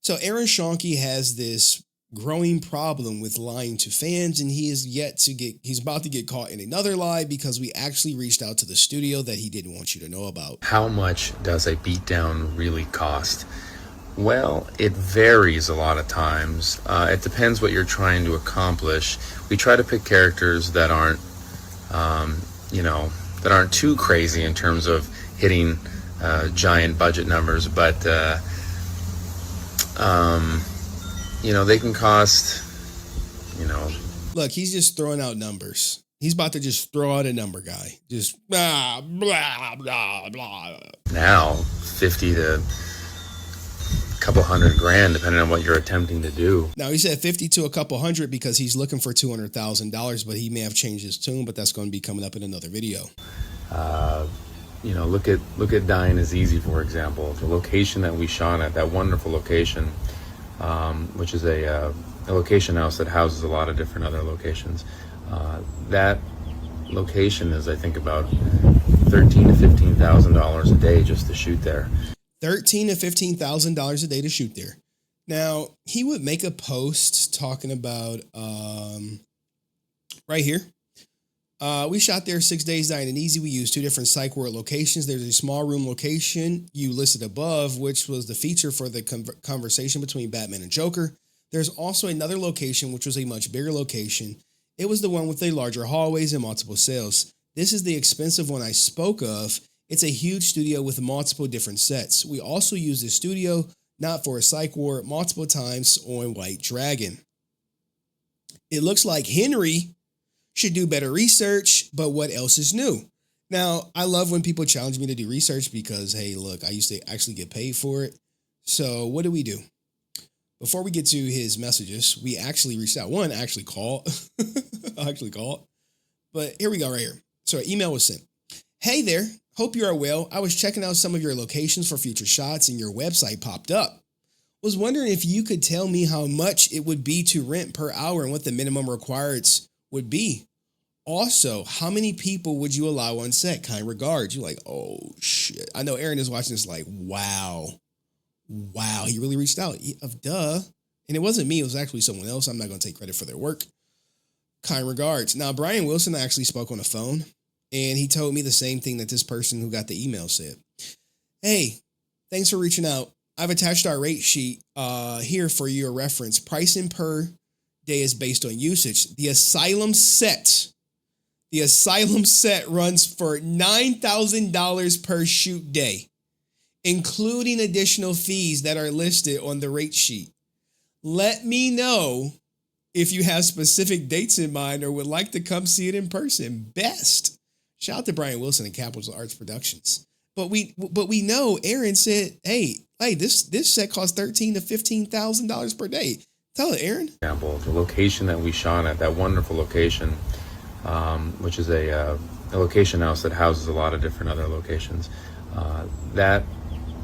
So Aaron Schoenke has this growing problem with lying to fans, and he's about to get caught in another lie because we actually reached out to the studio that he didn't want you to know about. How much does a beatdown really cost? Well, it varies a lot of times. It depends what you're trying to accomplish. We try to pick characters that aren't, that aren't too crazy in terms of hitting giant budget numbers, but they can cost, Look, he's just throwing out numbers. He's about to just throw out a number, guy. Just blah, blah, blah, blah. Now, 50 to a couple $100,000, depending on what you're attempting to do. Now, he said 50 to a couple hundred because he's looking for $200,000, but he may have changed his tune, but that's going to be coming up in another video. Look at Dying is Easy, for example. The location that we shot at, that wonderful location, which is a location house that houses a lot of different other locations. That location is, I think, about $13,000 to $15,000 a day just to shoot there. $13,000 to $15,000 a day to shoot there. Now, he would make a post talking about right here. We shot there 6 days, Dying and Easy. We used two different psych ward locations. There's a small room location you listed above, which was the feature for the conversation between Batman and Joker. There's also another location, which was a much bigger location. It was the one with the larger hallways and multiple cells. This is the expensive one I spoke of. It's a huge studio with multiple different sets. We also used this studio, not for a psych ward, multiple times on White Dragon. It looks like Henry should do better research, but what else is new? Now, I love when people challenge me to do research because, hey, look, I used to actually get paid for it. So what do we do? Before we get to his messages, we actually reached out. One actually called. But here we go right here. So an email was sent. Hey there. Hope you are well. I was checking out some of your locations for future shots and your website popped up. Was wondering if you could tell me how much it would be to rent per hour and what the minimum requirements would be. Also, how many people would you allow on set? Kind regards. You're like, oh shit. I know Aaron is watching this like, wow, he really reached out. Duh. And it wasn't me. It was actually someone else. I'm not going to take credit for their work. Kind regards. Now, Brian Wilson actually spoke on the phone and he told me the same thing that this person who got the email said. Hey, thanks for reaching out. I've attached our rate sheet here for your reference. Pricing per day is based on usage. The asylum set runs for $9,000 per shoot day, including additional fees that are listed on the rate sheet. Let me know if you have specific dates in mind or would like to come see it in person. Best. Shout out to Brian Wilson and Capital Arts Productions. But we know Aaron said, hey, this set costs $13,000 to $15,000 per day. Tell it, Aaron. Example, the location that we shot at, that wonderful location, which is a location house that houses a lot of different other locations. That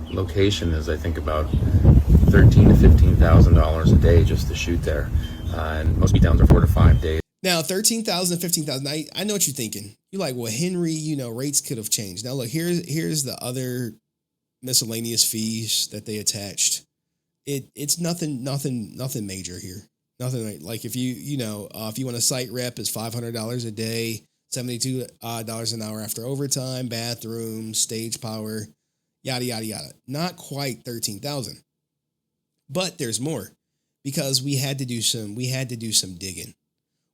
location is, I think, about $13,000 to $15,000 a day just to shoot there, and most beatdowns are 4 to 5 days. Now, $13,000 to $15,000. I know what you're thinking. You're like, well, Henry, rates could have changed. Now, look, here's the other miscellaneous fees that they attached. It's nothing major here. Nothing like if you want a site rep, it's $500 a day, $72 an hour after overtime, bathroom, stage power, yada yada yada. Not quite 13,000, but there's more because we had to do some digging.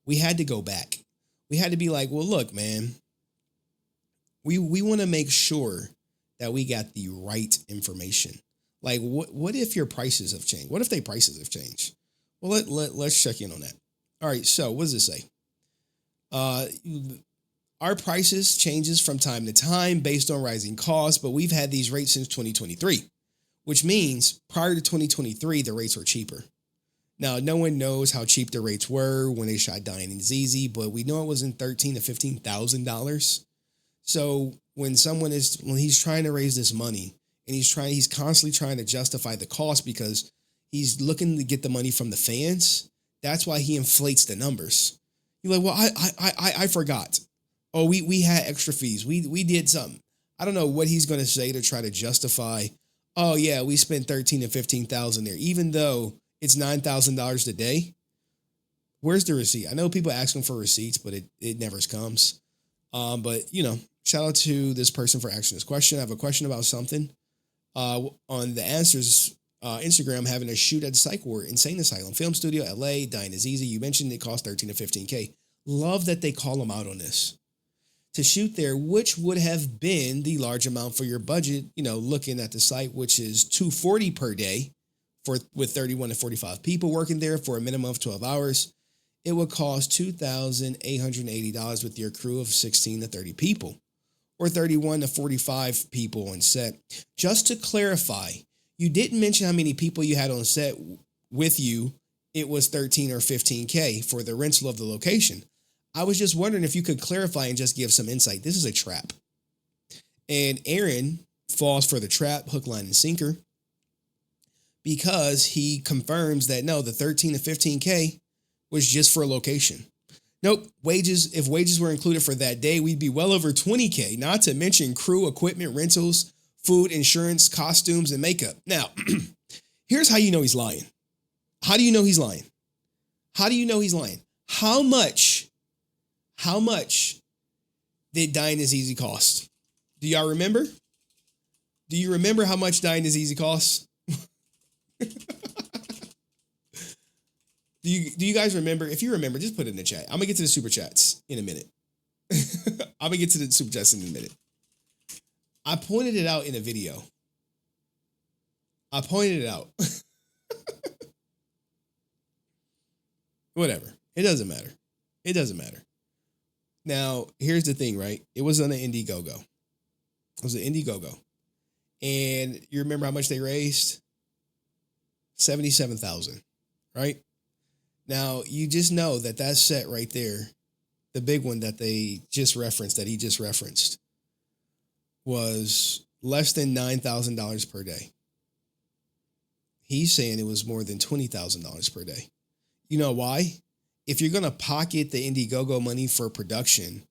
We had to go back. We had to be like, well, look, man, we want to make sure that we got the right information. Like, what if your prices have changed? What if their prices have changed? Well, let's check in on that. All right, so what does it say? Our prices changes from time to time based on rising costs, but we've had these rates since 2023, which means prior to 2023, the rates were cheaper. Now, no one knows how cheap the rates were when they shot Dying is Easy, but we know it wasn't $13,000 to $15,000. So when he's trying to raise this money and he's constantly trying to justify the cost because he's looking to get the money from the fans. That's why he inflates the numbers. You're like, well, I forgot. Oh, we had extra fees. We did something. I don't know what he's going to say to try to justify oh yeah, we spent 13 to 15,000 there, even though it's $9,000 a day. Where's the receipt? I know people asking for receipts, but it never comes. But shout out to this person for asking this question. I have a question about something. On the answers, Instagram having a shoot at the Psych Ward Insane Asylum Film Studio, LA. Dying is easy. You mentioned it cost 13 to 15K. Love that they call them out on this. To shoot there, which would have been the large amount for your budget, looking at the site, which is $240 per day with 31 to 45 people working there for a minimum of 12 hours. It would cost $2,880 with your crew of 16 to 30 people, or 31 to 45 people on set. Just to clarify, you didn't mention how many people you had on set with you. It was 13 or 15K for the rental of the location. I was just wondering if you could clarify and just give some insight. This is a trap. And Aaron falls for the trap, hook, line, and sinker, because he confirms that no, the 13 to 15K was just for a location. Nope, if wages were included for that day, we'd be well over 20K, not to mention crew, equipment, rentals, food, insurance, costumes, and makeup. Now, here's how you know he's lying. How do you know he's lying? How do you know he's lying? How much did Dying is Easy cost? Do y'all remember? Do you remember how much Dying is Easy costs? Do you guys remember? If you remember, just put it in the chat. I'm going to get to the super chats in a minute. I'm going to get to the super chats in a minute. I pointed it out in a video. I pointed it out. Whatever. It doesn't matter. It doesn't matter. Now, here's the thing, right? It was on an Indiegogo. It was an Indiegogo. And you remember how much they raised? $77,000, right? Now, you just know that set right there, the big one that they just referenced, that he just referenced, was less than $9,000 per day. He's saying it was more than $20,000 per day. You know why? If you're going to pocket the Indiegogo money for production,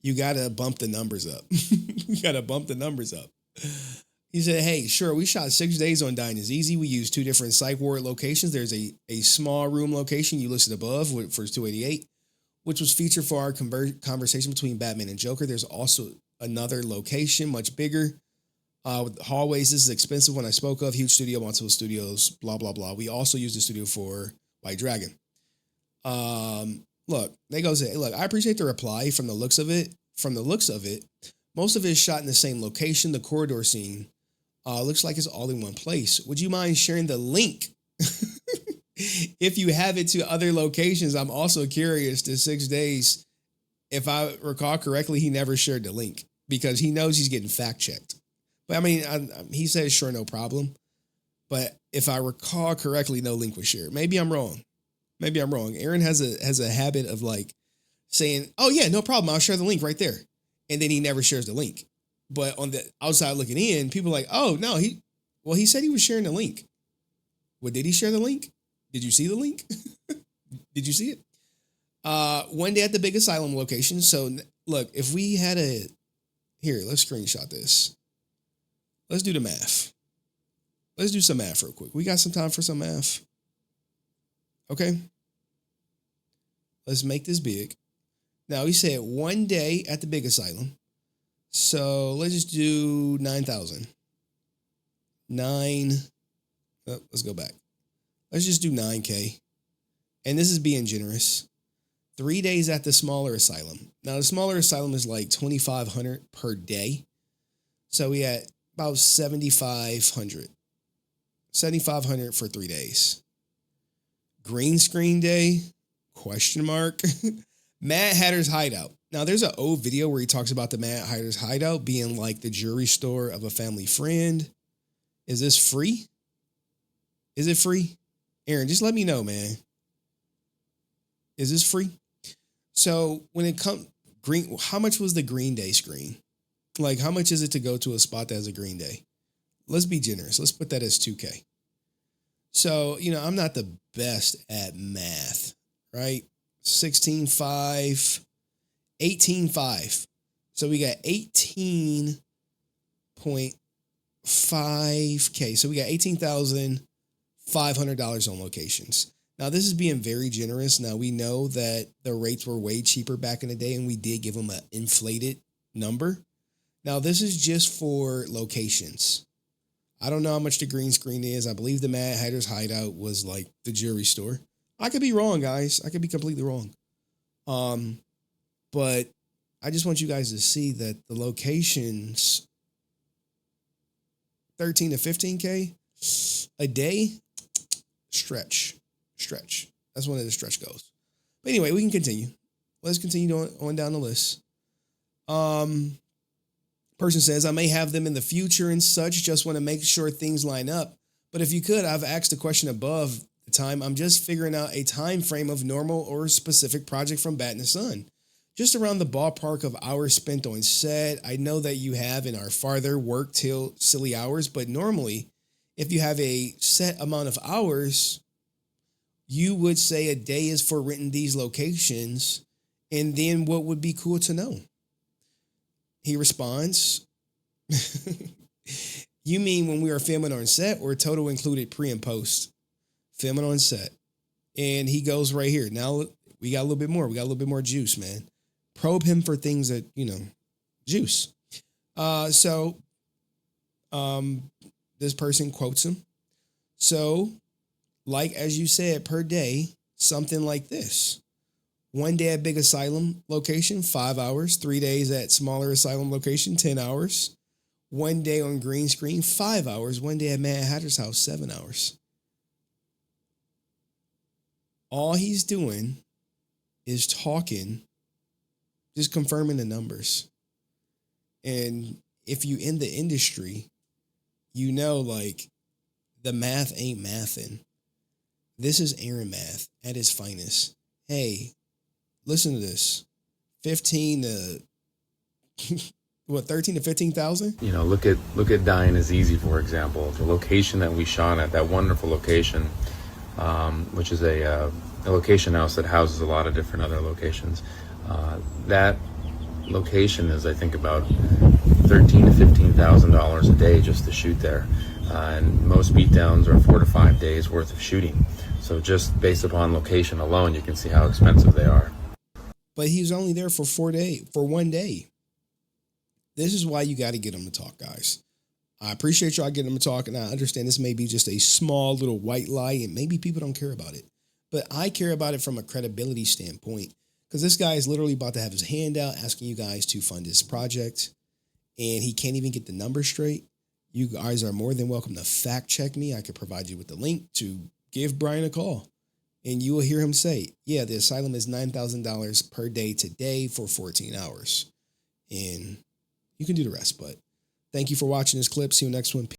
you got to bump the numbers up. You got to bump the numbers up. He said, hey, sure, we shot 6 days on Dying is Easy. We used 2 different Psych Ward locations. There's a small room location you listed above for 288, which was featured for our conversation between Batman and Joker. There's also another location, much bigger, with hallways. This is expensive one I spoke of. Huge studio, multiple studios, blah, blah, blah. We also used the studio for White Dragon. Look, they go say, look, I appreciate the reply from the looks of it. Most of it is shot in the same location. The corridor scene looks like it's all in one place. Would you mind sharing the link? If you have it to other locations, I'm also curious to 6 days. If I recall correctly, he never shared the link because he knows he's getting fact checked. But I mean, he says, sure, no problem. But if I recall correctly, no link was shared. Maybe I'm wrong. Aaron has a habit of like saying, oh yeah, no problem, I'll share the link right there. And then he never shares the link. But on the outside looking in, people are like, oh no, he said he was sharing the link. Well, did he share the link? Did you see the link? Did you see it? One day at the big asylum location. So look, if we had let's screenshot this. Let's do the math. Let's do some math real quick. We got some time for some math. Okay. Let's make this big. Now, he said 1 day at the big asylum. So let's just do 9,000. Let's go back. Let's just do 9K. And this is being generous. 3 days at the smaller asylum. Now, the smaller asylum is like 2,500 per day. So we had about 7,500. 7,500 for 3 days. Green screen day? Question mark. Mad Hatter's Hideout. Now, there's an old video where he talks about the Mad Hatter's Hideout being like the jewelry store of a family friend. Is this free? Is it free? Aaron, just let me know, man. Is this free? So when it comes green, how much was the Green Day screen? Like, how much is it to go to a spot that has a Green Day? Let's be generous. Let's put that as 2K. So, I'm not the best at math, right? 16.5, 18.5. So we got 18.5 5K. So we got $18,500 on locations. Now, this is being very generous. Now, we know that the rates were way cheaper back in the day, and we did give them an inflated number. Now, this is just for locations. I don't know how much the green screen is. I believe the Mad Hatter's Hideout was like the jewelry store. I could be wrong, guys. I could be completely wrong. But I just want you guys to see that the locations, 13 to 15K a day, stretch. That's one of the stretch goals. But anyway, we can continue. Let's continue on down the list. Person says, I may have them in the future and such. Just want to make sure things line up. But if you could, I've asked the question above the time. I'm just figuring out a time frame of normal or specific project from Bat in the Sun. Just around the ballpark of hours spent on set. I know that you have in our farther work till silly hours, but normally if you have a set amount of hours, you would say a day is for renting these locations. And then what would be cool to know? He responds, you mean when we are filming on set or total included pre and post? Filming on set. And he goes right here. Now we got a little bit more. We got a little bit more juice, man. Probe him for things that, juice. This person quotes him. So, like as you said, per day, something like this. 1 day at big asylum location, 5 hours. 3 days at smaller asylum location, 10 hours. 1 day on green screen, 5 hours. 1 day at Mad Hatter's house, 7 hours. All he's doing is talking, just confirming the numbers. And if you in the industry, like the math ain't mathin'. This is Aaron math at its finest. Hey, listen to this. 13 to 15,000? Look at Dying is Easy, for example. The location that we shot at, that wonderful location, which is a location house that houses a lot of different other locations. That location is, I think, about $13,000 to $15,000 a day just to shoot there. And most beatdowns are 4 to 5 days worth of shooting. So just based upon location alone, you can see how expensive they are. But he was only there for 1 day. This is why you got to get him to talk, guys. I appreciate y'all getting him to talk, and I understand this may be just a small little white lie, and maybe people don't care about it. But I care about it from a credibility standpoint, because this guy is literally about to have his hand out asking you guys to fund this project, and he can't even get the numbers straight. You guys are more than welcome to fact check me. I could provide you with the link to give Brian a call, and you will hear him say, yeah, the asylum is $9,000 per day today for 14 hours. And you can do the rest, but thank you for watching this clip. See you next one.